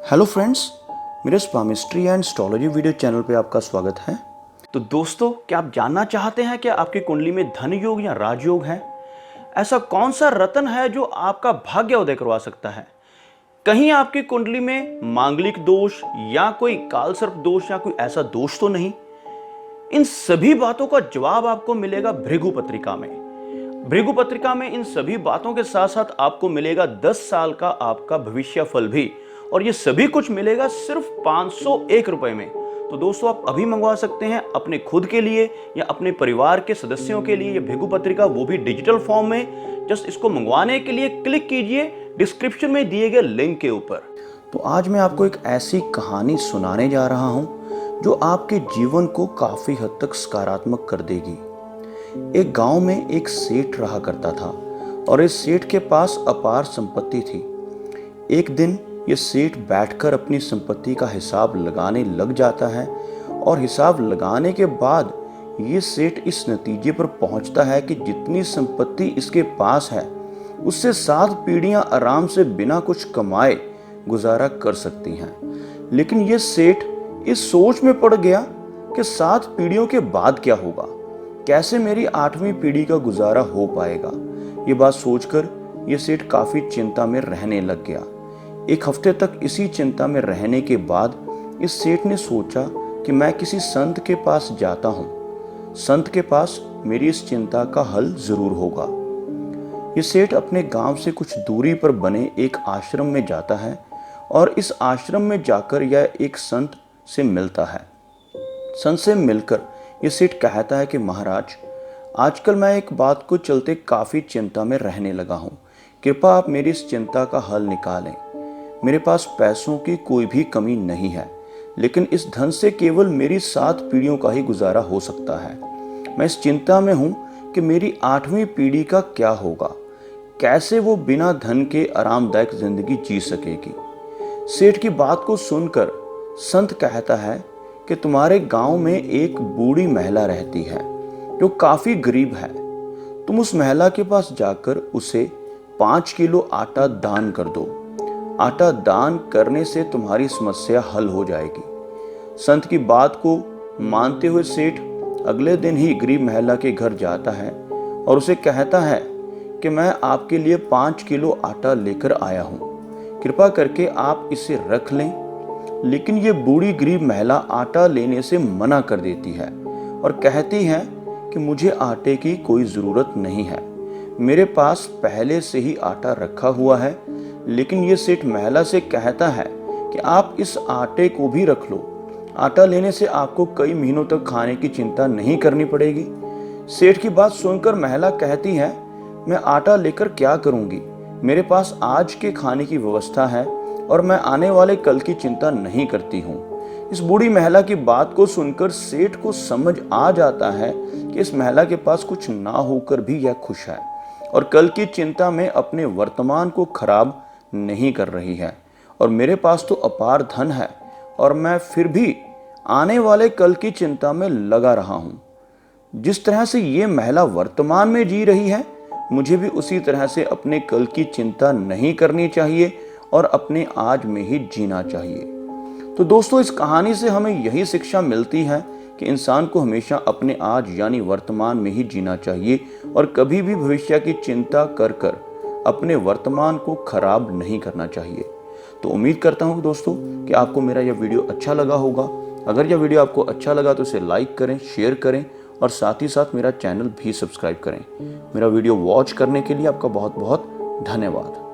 Hello friends, मेरे palmistry and astrology video channel पे आपका स्वागत है। तो दोस्तों, क्या आप जानना चाहते हैं कि आपकी कुंडली में धन योग या राजयोग है? ऐसा कौन सा रत्न है जो आपका भाग्य उदय करवा सकता है? कहीं आपकी कुंडली में मांगलिक दोष या कोई कालसर्प दोष या कोई ऐसा दोष तो नहीं? इन सभी बातों का जवाब आपको मिलेगा भृगु पत्रिका में। भृगु पत्रिका में इन सभी बातों के साथ साथ आपको मिलेगा 10 साल का आपका भविष्य फल भी, और ये सभी कुछ मिलेगा सिर्फ 501 रुपए में। तो दोस्तों, आप अभी मंगवा सकते हैं अपने खुद के लिए या अपने परिवार के सदस्यों के लिए ये भृगु पत्रिका, वो भी डिजिटल फॉर्म में। जस्ट इसको मंगवाने के लिए क्लिक कीजिए डिस्क्रिप्शन में दिए गए लिंक के ऊपर। तो आज मैं आपको एक ऐसी कहानी सुनाने जा रहा हूं जो आपके जीवन को काफी हद तक सकारात्मक कर देगी। एक गांव में एक सेठ रहा करता था और इस सेठ के पास अपार संपत्ति थी। एक दिन ये सेठ बैठकर अपनी संपत्ति का हिसाब लगाने लग जाता है और हिसाब लगाने के बाद ये सेठ इस नतीजे पर पहुंचता है कि जितनी संपत्ति इसके पास है उससे 7 पीढ़ियां आराम से बिना कुछ कमाए गुजारा कर सकती हैं। लेकिन ये सेठ इस सोच में पड़ गया कि 7 पीढ़ियों के बाद क्या होगा, कैसे मेरी 8वीं पीढ़ी का गुजारा हो पाएगा। ये बात सोचकर ये सेठ काफी चिंता में रहने लग गया। एक हफ्ते तक इसी चिंता में रहने के बाद इस सेठ ने सोचा कि मैं किसी संत के पास जाता हूँ। संत के पास मेरी इस चिंता का हल जरूर होगा। ये सेठ अपने गांव से कुछ दूरी पर बने एक आश्रम में जाता है और इस आश्रम में जाकर यह एक संत से मिलता है। संत से मिलकर ये सेठ कहता है कि महाराज, आजकल मैं एक बात को चलते काफी चिंता में रहने लगा हूँ। कृपया आप मेरी इस चिंता का हल निकालें। मेरे पास पैसों की कोई भी कमी नहीं है, लेकिन इस धन से केवल मेरी 7 पीढ़ियों का ही गुजारा हो सकता है। मैं इस चिंता में हूं कि मेरी 8वीं पीढ़ी का क्या होगा, कैसे वो बिना धन के आरामदायक जिंदगी जी सकेगी। सेठ की बात को सुनकर संत कहता है कि तुम्हारे गांव में एक बूढ़ी महिला रहती है जो काफी गरीब है। तुम उस महिला के पास जाकर उसे 5 किलो आटा दान कर दो। आटा दान करने से तुम्हारी समस्या हल हो जाएगी। संत की बात को मानते हुए सेठ अगले दिन ही गरीब महिला के घर जाता है और उसे कहता है कि मैं आपके लिए 5 किलो आटा लेकर आया हूँ, कृपा करके आप इसे रख लें। लेकिन ये बूढ़ी गरीब महिला आटा लेने से मना कर देती है और कहती है कि मुझे आटे की कोई ज़रूरत नहीं है, मेरे पास पहले से ही आटा रखा हुआ है। लेकिन ये सेठ महिला से कहता है कि आप इस आटे को भी रख लो। आटा लेने से आपको कई महीनों तक खाने की चिंता नहीं करनी पड़ेगी। सेठ की बात सुनकर महिला कहती है, मैं आटा लेकर क्या करूंगी, मेरे पास आज के खाने की व्यवस्था है और मैं आने वाले कल की चिंता नहीं करती हूँ। इस बूढ़ी महिला की बात को सुनकर सेठ को समझ आ जाता है कि इस महिला के पास कुछ ना होकर भी यह खुश है और कल की चिंता में अपने वर्तमान को खराब नहीं कर रही है। और मेरे पास तो अपार धन है और मैं फिर भी आने वाले कल की चिंता में लगा रहा हूँ। जिस तरह से ये महिला वर्तमान में जी रही है, मुझे भी उसी तरह से अपने कल की चिंता नहीं करनी चाहिए और अपने आज में ही जीना चाहिए। तो दोस्तों, इस कहानी से हमें यही शिक्षा मिलती है कि इंसान को हमेशा अपने आज यानी वर्तमान में ही जीना चाहिए और कभी भी भविष्य की चिंता कर अपने वर्तमान को खराब नहीं करना चाहिए। तो उम्मीद करता हूं दोस्तों कि आपको मेरा यह वीडियो अच्छा लगा होगा। अगर यह वीडियो आपको अच्छा लगा तो इसे लाइक करें, शेयर करें और साथ ही साथ मेरा चैनल भी सब्सक्राइब करें। मेरा वीडियो वॉच करने के लिए आपका बहुत बहुत धन्यवाद।